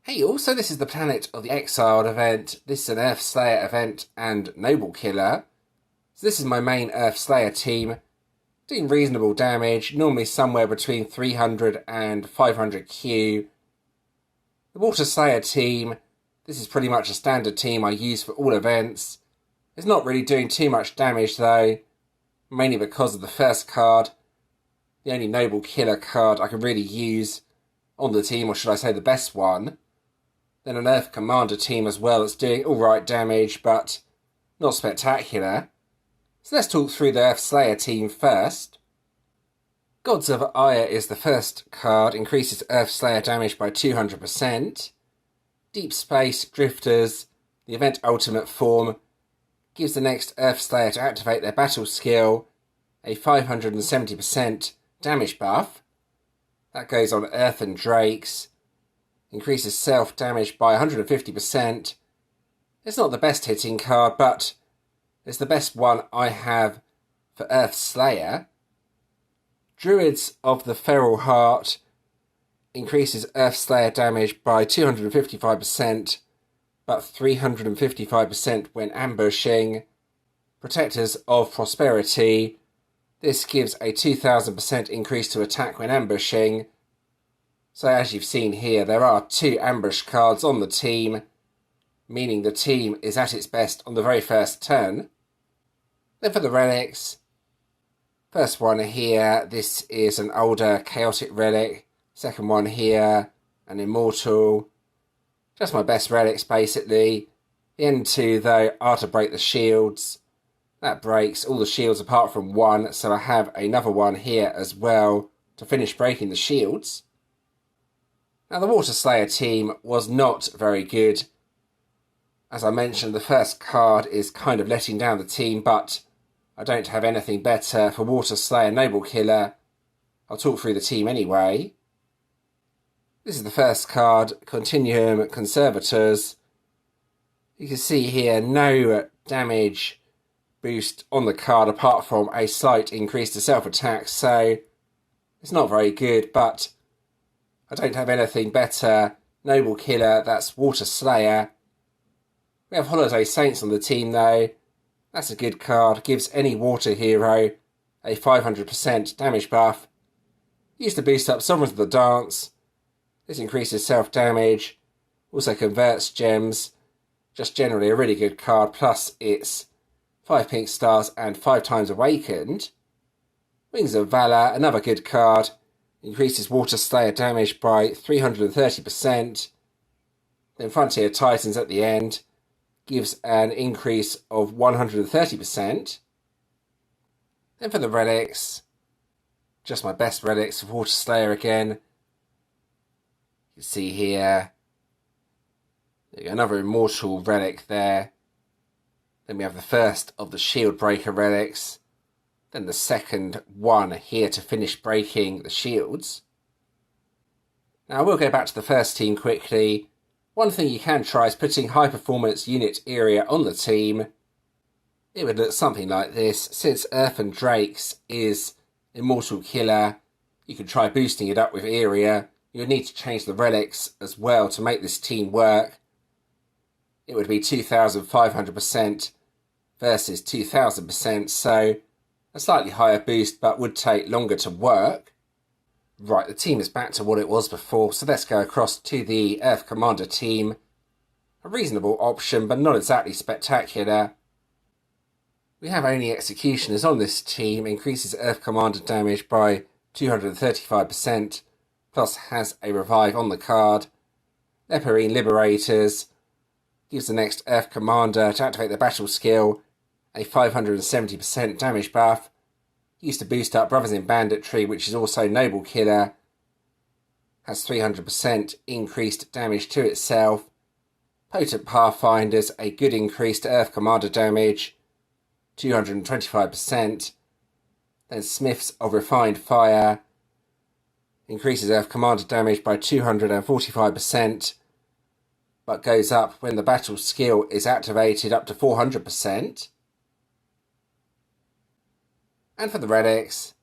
Hey, also, this is the Planet of the Exiled event. This is an Earth Slayer event and Noble Killer. So this is my main Earth Slayer team, doing reasonable damage, normally somewhere between 300 and 500 Q. The Water Slayer team, this is pretty much a standard team I use for all events. It's not really doing too much damage though, mainly because of the first card, the only Noble Killer card I can really use on the team, or should I say the best one. Then an Earth Commander team as well that's doing alright damage, but not spectacular. So let's talk through the Earth Slayer team first. Gods of Ire is the first card, increases Earth Slayer damage by 200%. Deep Space Drifters, the event ultimate form, gives the next Earth Slayer to activate their battle skill a 570% damage buff. That goes on Earth and Drakes. Increases self-damage by 150%. It's not the best hitting card, but it's the best one I have for Earth Slayer. Druids of the Feral Heart increases Earth Slayer damage by 255%, but 355% when ambushing. Protectors of Prosperity. This gives a 2000% increase to attack when ambushing. So as you've seen here, there are 2 ambush cards on the team, meaning the team is at its best on the very first turn. Then for the relics, first one here, this is an older chaotic relic. Second one here, an immortal. Just my best relics basically. The N2 though are to break the shields. That breaks all the shields apart from one, so I have another one here as well to finish breaking the shields. Now the Water Slayer team was not very good. As I mentioned, the first card is kind of letting down the team, but I don't have anything better for Water Slayer Noble Killer. I'll talk through the team anyway. This is the first card, Continuum Conservators. You can see here no damage boost on the card apart from a slight increase to self-attack, so it's not very good, but I don't have anything better. Noble Killer, that's Water Slayer. We have Holiday Saints on the team though. That's a good card. Gives any water hero a 500% damage buff. Used to boost up Sovereigns of the Dance. This increases self-damage. Also converts gems. Just generally a really good card. Plus it's 5 pink stars and 5 times awakened. Wings of Valor, another good card. Increases Water Slayer damage by 330%. Then Frontier Titans at the end gives an increase of 130%. Then for the relics, just my best relics of Water Slayer again. You can see here, another immortal relic there. Then we have the first of the Shield Breaker relics. Then the second one here to finish breaking the shields. Now we'll go back to the first team quickly. One thing you can try is putting high performance unit area on the team. It would look something like this. Since Earth and Drakes is Immortal Killer, you could try boosting it up with area. You would need to change the relics as well to make this team work. It would be 2500% versus 2000%, so a slightly higher boost, but would take longer to work. Right, the team is back to what it was before, so let's go across to the Earth Commander team. A reasonable option, but not exactly spectacular. We have only Executioners on this team, increases Earth Commander damage by 235%, plus has a revive on the card. Leporine Liberators gives the next Earth Commander to activate their battle skill a 570% damage buff. Used to boost up Brothers in Banditry, which is also Noble Killer. Has 300% increased damage to itself. Potent Pathfinders, a good increase to Earth Commander damage, 225%. Then Smiths of Refined Fire increases Earth Commander damage by 245%, but goes up when the battle skill is activated up to 400%. And for the relics,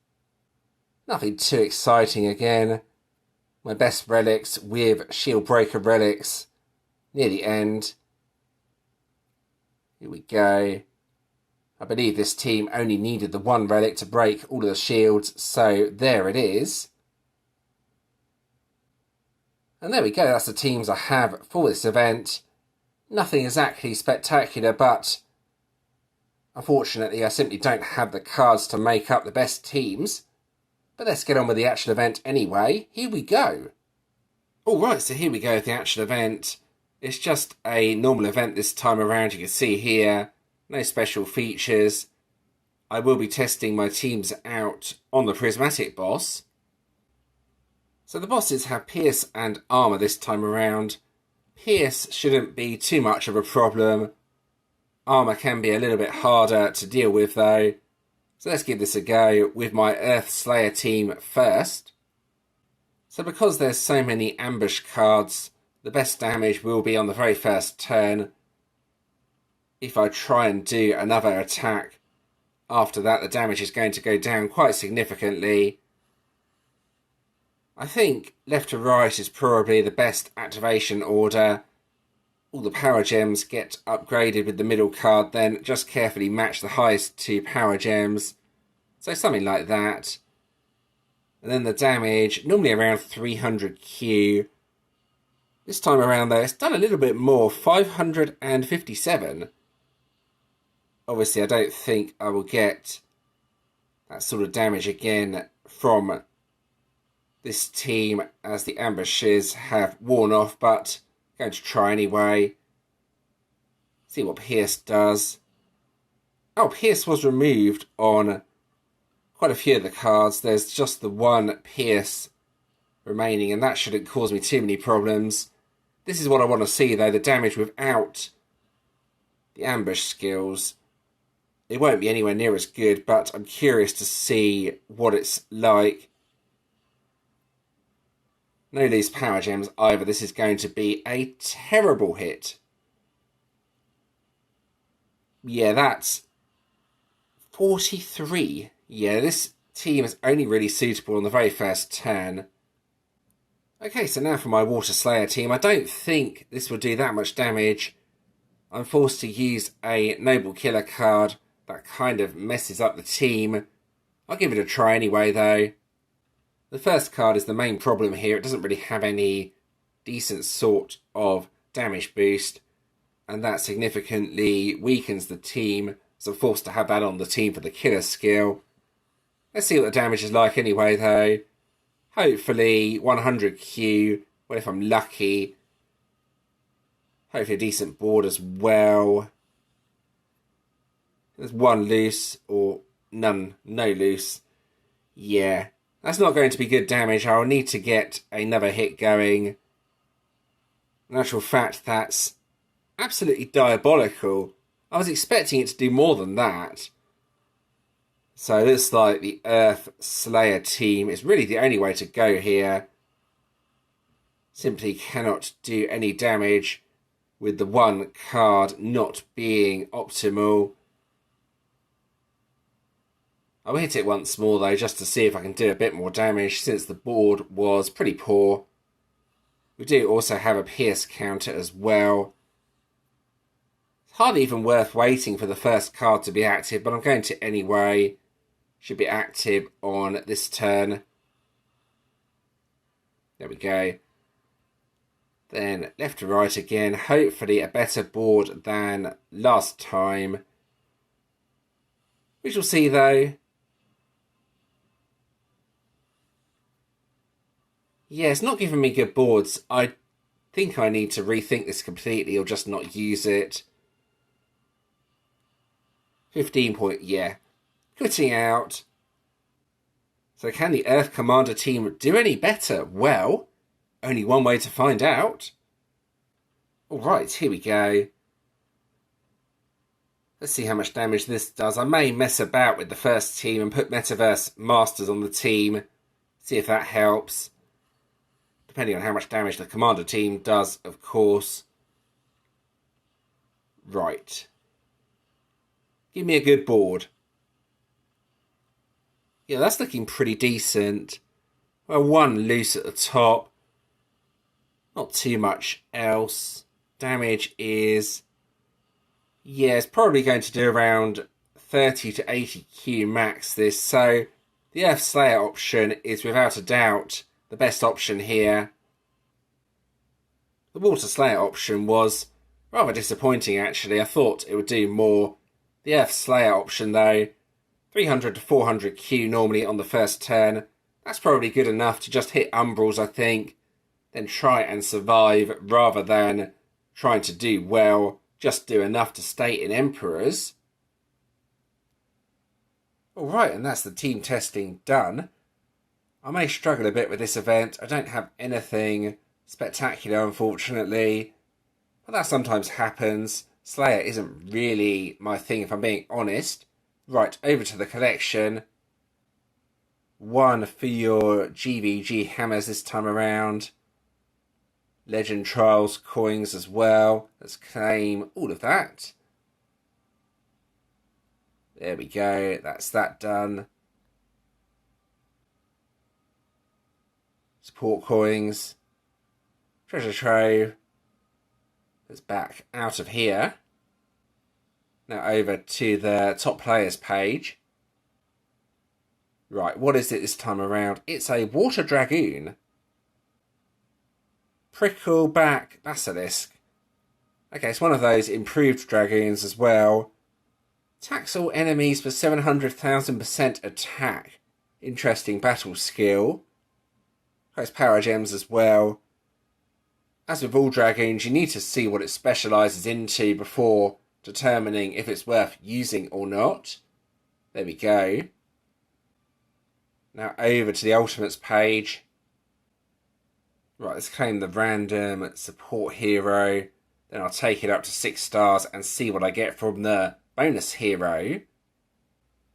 nothing too exciting again. my best relics with shield breaker relics near the end. Here we go. I believe this team only needed the one relic to break all of the shields, so there it is. And there we go, that's the teams I have for this event. Nothing exactly spectacular, but unfortunately I simply don't have the cards to make up the best teams. But let's get on with the actual event anyway. Here we go. Alright, so here we go with the actual event. It's just a normal event this time around, you can see here. No special features. I will be testing my teams out on the prismatic boss. So the bosses have Pierce and Armour this time around. Pierce shouldn't be too much of a problem. Armour can be a little bit harder to deal with though. So let's give this a go with my Earth Slayer team first. So because there's so many ambush cards, the best damage will be on the very first turn. If I try and do another attack after that, the damage is going to go down quite significantly. I think left to right is probably the best activation order. All the power gems get upgraded with the middle card, then just carefully match the highest two power gems. So something like that. And then the damage, normally around 300Q. This time around though, it's done a little bit more, 557. Obviously I don't think I will get that sort of damage again from this team as the ambushes have worn off, but I'm going to try anyway. See what Pierce does. Oh, Pierce was removed on quite a few of the cards. There's just the one Pierce remaining, and that shouldn't cause me too many problems. This is what I want to see though, the damage without the ambush skills. It won't be anywhere near as good, but I'm curious to see what it's like. No loose power gems either. This is going to be a terrible hit. Yeah, that's 43. Yeah, this team is only really suitable on the very first turn. Okay, so now for my Water Slayer team. I don't think this will do that much damage. I'm forced to use a Noble Killer card. That kind of messes up the team. I'll give it a try anyway, though. The first card is the main problem here. It doesn't really have any decent sort of damage boost, and that significantly weakens the team, so I'm forced to have that on the team for the killer skill. Let's see what the damage is like anyway, though. Hopefully 100Q, well, if I'm lucky. Hopefully a decent board as well. There's one loose, or no loose. Yeah, that's not going to be good damage. I'll need to get another hit going. In actual fact, that's absolutely diabolical. I was expecting it to do more than that. So it looks like the Earth Slayer team is really the only way to go here. Simply cannot do any damage with the one card not being optimal. I'll hit it once more though, just to see if I can do a bit more damage, since the board was pretty poor. We do also have a Pierce counter as well. It's hardly even worth waiting for the first card to be active, but I'm going to anyway. Should be active on this turn. There we go. Then left to right again. Hopefully a better board than last time. We shall see though. Yeah, it's not giving me good boards. I think I need to rethink this completely or just not use it. 15 point, yeah. Quitting out. So can the Earth Commander team do any better? Well, only one way to find out. Alright, here we go. Let's see how much damage this does. I may mess about with the first team and put Metaverse Masters on the team. See if that helps. Depending on how much damage the Commander team does, of course. Right. Give me a good board. Yeah, that's looking pretty decent. Well, one loose at the top. Not too much else. Damage is... yeah, it's probably going to do around 30 to 80 Q max this, so the Earth Slayer option is without a doubt the best option here. The Water Slayer option was rather disappointing actually. I thought it would do more. The Earth Slayer option though, 300 to 400 Q normally on the first turn. That's probably good enough to just hit Umbrals, I think. Then try and survive rather than trying to do well. Just do enough to stay in Emperors. Alright, and that's the team testing done. I may struggle a bit with this event. I don't have anything spectacular, unfortunately. But that sometimes happens. Slayer isn't really my thing, if I'm being honest. Right, over to the collection. One for your GVG hammers this time around. Legend Trials coins as well. Let's claim all of that. There we go. That's that done. Support coins. Treasure trove. Let's back out of here. Now over to the top players page. Right, what is it this time around? It's a Water Dragoon. Prickleback Basilisk. Okay, it's one of those improved dragoons as well. Attacks all enemies for 700,000% attack. Interesting battle skill. Has power gems as well. As with all dragoons, you need to see what it specialises into before determining if it's worth using or not. There we go. Now over to the Ultimates page. Right, let's claim the random support hero. Then I'll take it up to 6 stars and see what I get from the bonus hero.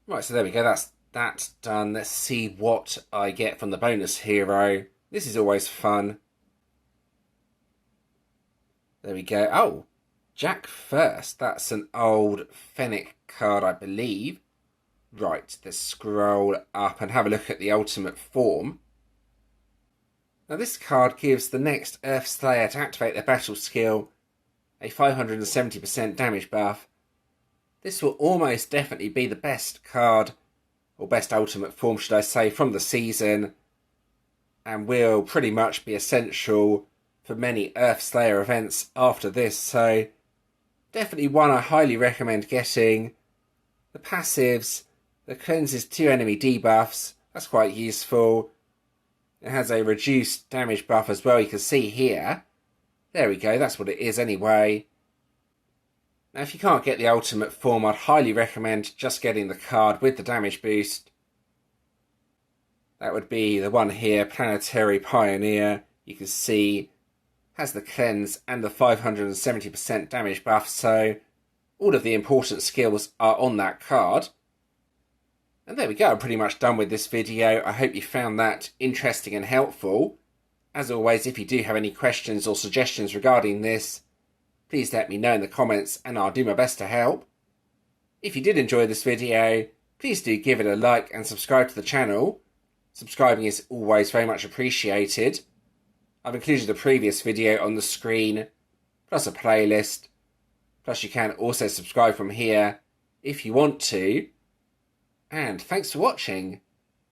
Right, so there we go. That's done. Let's see what I get from the bonus hero. This is always fun. There we go. Oh, Jack First. That's an old Fennec card, I believe. Right, let's scroll up and have a look at the ultimate form. Now this card gives the next Earth Slayer to activate their battle skill a 570% damage buff. This will almost definitely be the best card, or best ultimate form should I say, from the season, and will pretty much be essential for many Earth Slayer events after this, so definitely one I highly recommend getting. The passives, the cleanses 2 enemy debuffs, that's quite useful. It has a reduced damage buff as well, you can see here. There we go, that's what it is anyway. Now if you can't get the ultimate form, I'd highly recommend just getting the card with the damage boost. That would be the one here, Planetary Pioneer. You can see has the cleanse and the 570% damage buff, so all of the important skills are on that card. And there we go, I'm pretty much done with this video. I hope you found that interesting and helpful. As always, if you do have any questions or suggestions regarding this, please let me know in the comments and I'll do my best to help. If you did enjoy this video, please do give it a like and subscribe to the channel. Subscribing is always very much appreciated. I've included a previous video on the screen, plus a playlist. Plus you can also subscribe from here if you want to. And thanks for watching.